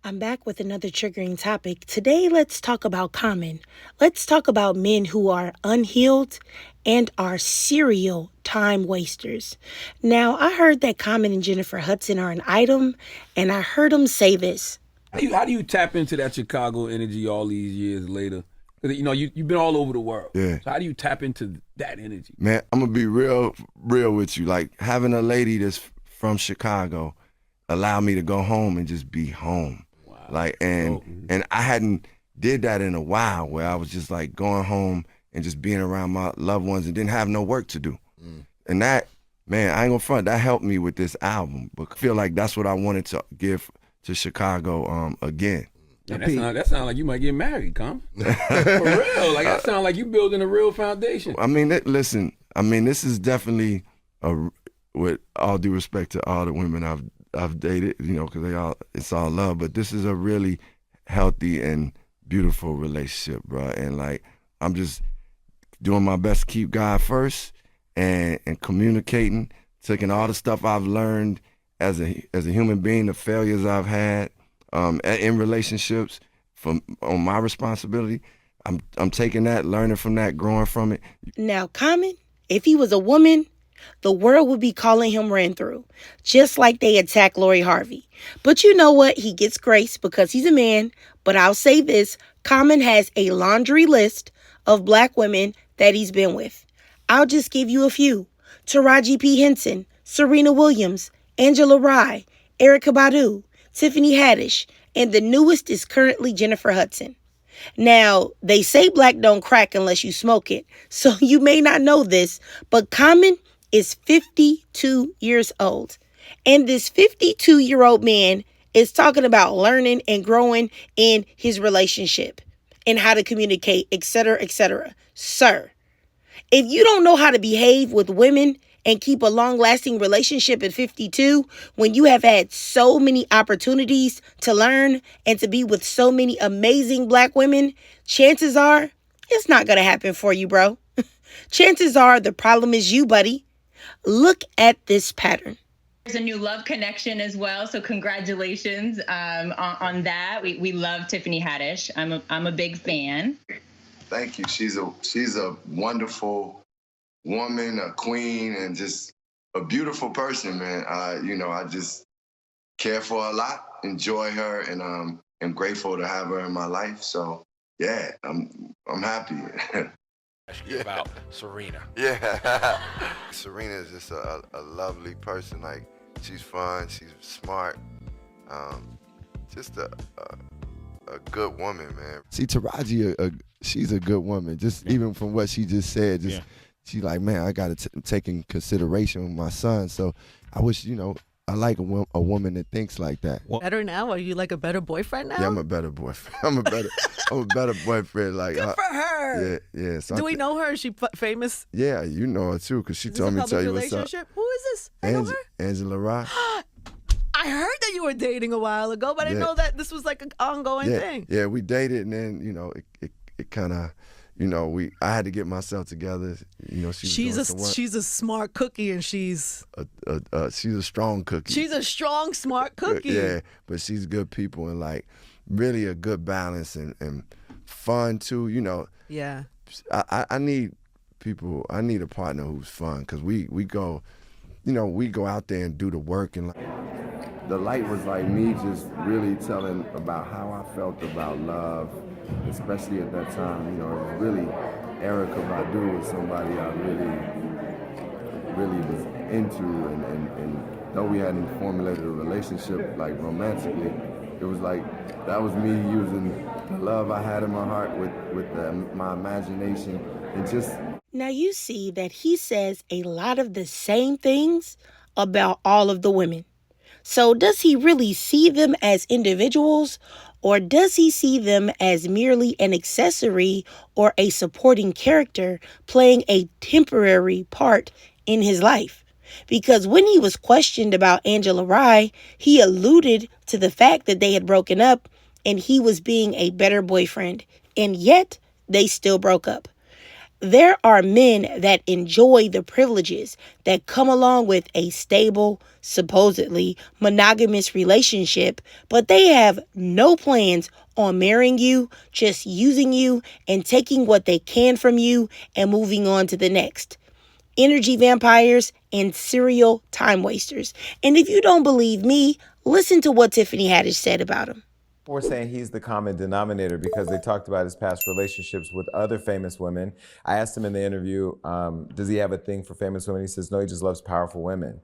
I'm back with another triggering topic. Today, let's talk about Common. Let's talk about men who are unhealed and are serial time wasters. Now, I heard that Common and Jennifer Hudson are an item, and I heard them say this. How do you tap into that Chicago energy all these years later? 'Cause, you've been all over the world. Yeah. So how do you tap into that energy? Man, I'm gonna be real with you. Like having a lady that's from Chicago allow me to go home and just be home. Wow. Like and I hadn't did that in a while where I was just like going home and just being around my loved ones and didn't have no work to do. And that, man, I ain't gonna front, that helped me with this album. But I feel like that's what I wanted to give to Chicago again. Man, that sound like you might get married, Com. For real. Like that sound like you building a real foundation. I mean, listen, this is definitely with all due respect to all the women I've dated, because it's all love, but this is a really healthy and beautiful relationship, bro. And like, I'm just doing my best to keep God first and communicating, taking all the stuff I've learned as a human being, the failures I've had in relationships, on my responsibility. I'm taking that, learning from that, growing from it. Now, Common, if he was a woman, the world would be calling him ran through, just like they attacked Lori Harvey. But you know what? He gets grace because he's a man. But I'll say this, Common has a laundry list of black women that he's been with. I'll just give you a few. Taraji P. Henson, Serena Williams, Angela Rye, Erykah Badu, Tiffany Haddish, and the newest is currently Jennifer Hudson. Now, they say black don't crack unless you smoke it, so you may not know this, but Common is 52 years old. And this 52-year-old man is talking about learning and growing in his relationship and how to communicate, etc., etc. Sir, if you don't know how to behave with women and keep a long-lasting relationship at 52, when you have had so many opportunities to learn and to be with so many amazing black women, chances are it's not going to happen for you, bro. Chances are the problem is you, buddy. Look at this pattern. There's a new love connection as well, so congratulations on that. We love Tiffany Haddish. I'm a big fan. Thank you. She's a wonderful woman, a queen, and just a beautiful person, man. I just care for her a lot, enjoy her, and am grateful to have her in my life. So yeah, I'm happy. Ask you about Serena. Yeah. Serena is just a lovely person. Like, she's fun, she's smart, just a good woman, man. See, Taraji, she's a good woman. Just even from what she just said, she's like, man, I got to take in consideration my son. So I wish, I like a woman that thinks like that. Better now? Are you like a better boyfriend now? Yeah, I'm a better boyfriend. I'm a better boyfriend. Like, good for her. Yeah. So do we know her? Is she famous? Yeah, you know her too, because she told me to tell you what's up. Who is this? I know her? Angela Rye. I heard that you were dating a while ago, but I didn't know that this was like an ongoing thing. Yeah, we dated, and then it kind of. I had to get myself together. She's a smart cookie, and she's a strong cookie. She's a strong, smart cookie. Yeah, but she's good people and like really a good balance and fun too. Yeah. I need people. I need a partner who's fun because we go, we go out there and do the work and the light was like me just really telling about how I felt about love. Especially at that time, it was really Erykah Badu was somebody I really was into, and though we hadn't formulated a relationship like romantically, it was like that was me using the love I had in my heart with my imagination and just. Now you see that he says a lot of the same things about all of the women. So does he really see them as individuals, or does he see them as merely an accessory or a supporting character playing a temporary part in his life? Because when he was questioned about Angela Rye, he alluded to the fact that they had broken up and he was being a better boyfriend, and yet they still broke up. There are men that enjoy the privileges that come along with a stable, supposedly monogamous relationship, but they have no plans on marrying you, just using you and taking what they can from you and moving on to the next. Energy vampires and serial time wasters. And if you don't believe me, listen to what Tiffany Haddish said about him. We're saying he's the common denominator because they talked about his past relationships with other famous women. I asked him in the interview, does he have a thing for famous women? He says, no, he just loves powerful women.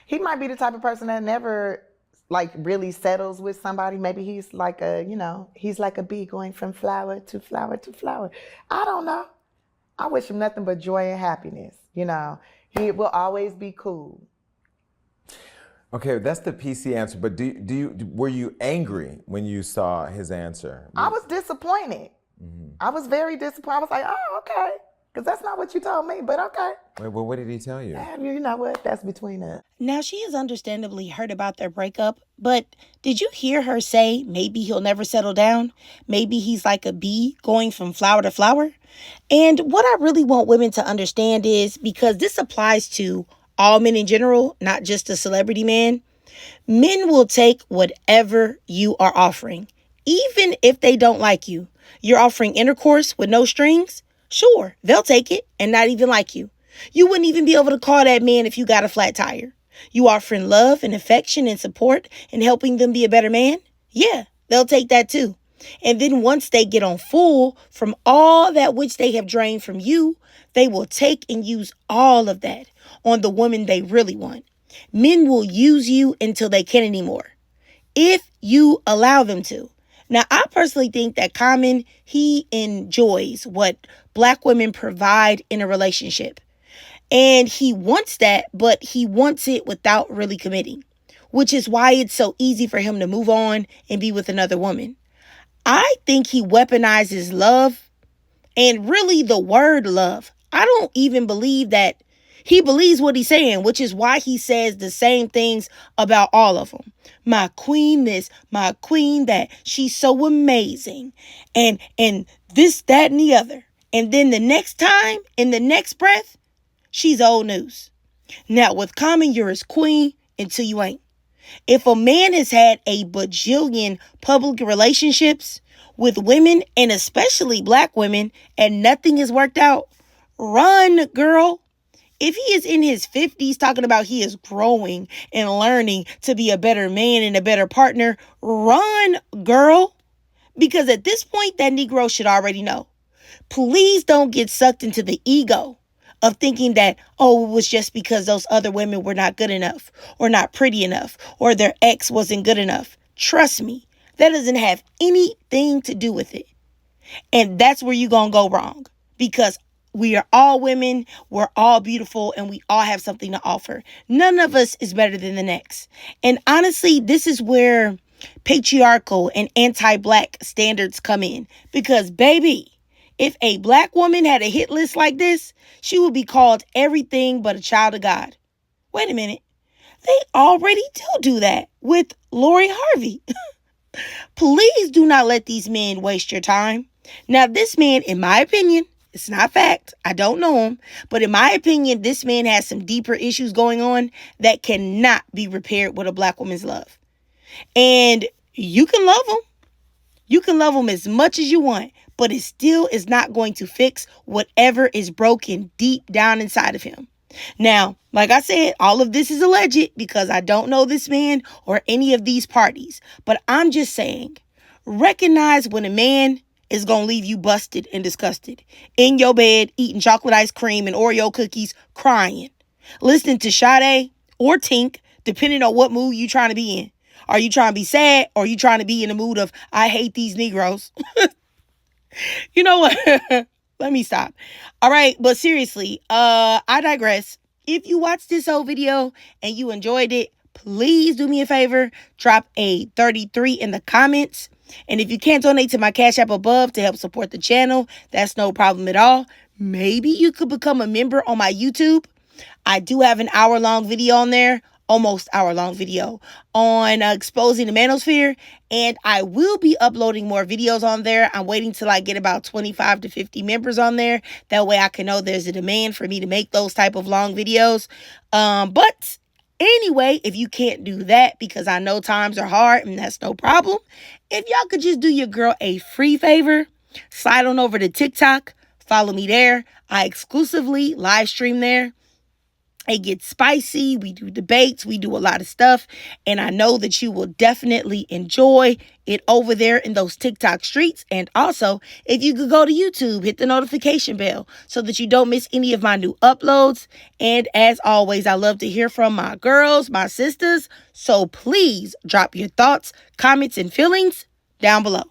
He might be the type of person that never like really settles with somebody. Maybe he's like he's like a bee going from flower to flower to flower. I don't know. I wish him nothing but joy and happiness. He will always be cool. Okay, that's the PC answer, but were you angry when you saw his answer? I was disappointed. I was very disappointed. I was like, oh, okay. Because that's not what you told me, but okay. Wait, well, what did he tell you? You know what? That's between us. Now, she is understandably hurt about their breakup, but did you hear her say maybe he'll never settle down? Maybe he's like a bee going from flower to flower? And what I really want women to understand is, because this applies to all men in general, not just a celebrity man, men will take whatever you are offering, even if they don't like you. You're offering intercourse with no strings? Sure, they'll take it and not even like you. You wouldn't even be able to call that man if you got a flat tire. You offering love and affection and support and helping them be a better man? Yeah, they'll take that too. And then once they get on full from all that which they have drained from you, they will take and use all of that on the woman they really want. Men will use you until they can't anymore, if you allow them to. Now, I personally think that Common, he enjoys what Black women provide in a relationship. And he wants that, but he wants it without really committing, which is why it's so easy for him to move on and be with another woman. I think he weaponizes love, and really the word love. I don't even believe that he believes what he's saying, which is why he says the same things about all of them. My queen this, my queen that, she's so amazing. And this, that, and the other. And then the next time, in the next breath, she's old news. Now, with Common, you're his queen until you ain't. If a man has had a bajillion public relationships with women, and especially Black women, and nothing has worked out, run, girl. If he is in his 50s talking about he is growing and learning to be a better man and a better partner, run, girl. Because at this point, that Negro should already know. Please don't get sucked into the ego of thinking that, oh, it was just because those other women were not good enough or not pretty enough or their ex wasn't good enough. Trust me, that doesn't have anything to do with it. And that's where you're going to go wrong, because we are all women, we're all beautiful, and we all have something to offer. None of us is better than the next. And honestly, this is where patriarchal and anti-Black standards come in. Because, baby, if a Black woman had a hit list like this, she would be called everything but a child of God. Wait a minute. They already do that with Lori Harvey. Please do not let these men waste your time. Now, this man, in my opinion, it's not fact, I don't know him, but in my opinion, this man has some deeper issues going on that cannot be repaired with a Black woman's love. And you can love him. You can love him as much as you want, but it still is not going to fix whatever is broken deep down inside of him. Now, like I said, all of this is alleged because I don't know this man or any of these parties. But I'm just saying, recognize when a man is going to leave you busted and disgusted in your bed, eating chocolate ice cream and Oreo cookies, crying, listening to Sade or Tink, depending on what mood you're trying to be in. Are you trying to be sad, or are you trying to be in the mood of, I hate these Negroes? You know what? Let me stop. All right. But seriously, I digress. If you watched this whole video and you enjoyed it, please do me a favor. Drop a 33 in the comments. And if you can't donate to my Cash App above to help support the channel, that's no problem at all. Maybe you could become a member on my YouTube. I do have an hour-long video on there. almost hour-long video on exposing the manosphere, and I will be uploading more videos on there. I'm waiting till I get about 25 to 50 members on there. That way I can know there's a demand for me to make those type of long videos. But anyway, if you can't do that, because I know times are hard and that's no problem, if y'all could just do your girl a free favor, slide on over to TikTok, follow me there. I exclusively live stream there. It gets spicy. We do debates. We do a lot of stuff. And I know that you will definitely enjoy it over there in those TikTok streets. And also, if you could go to YouTube, hit the notification bell so that you don't miss any of my new uploads. And as always, I love to hear from my girls, my sisters. So please drop your thoughts, comments, and feelings down below.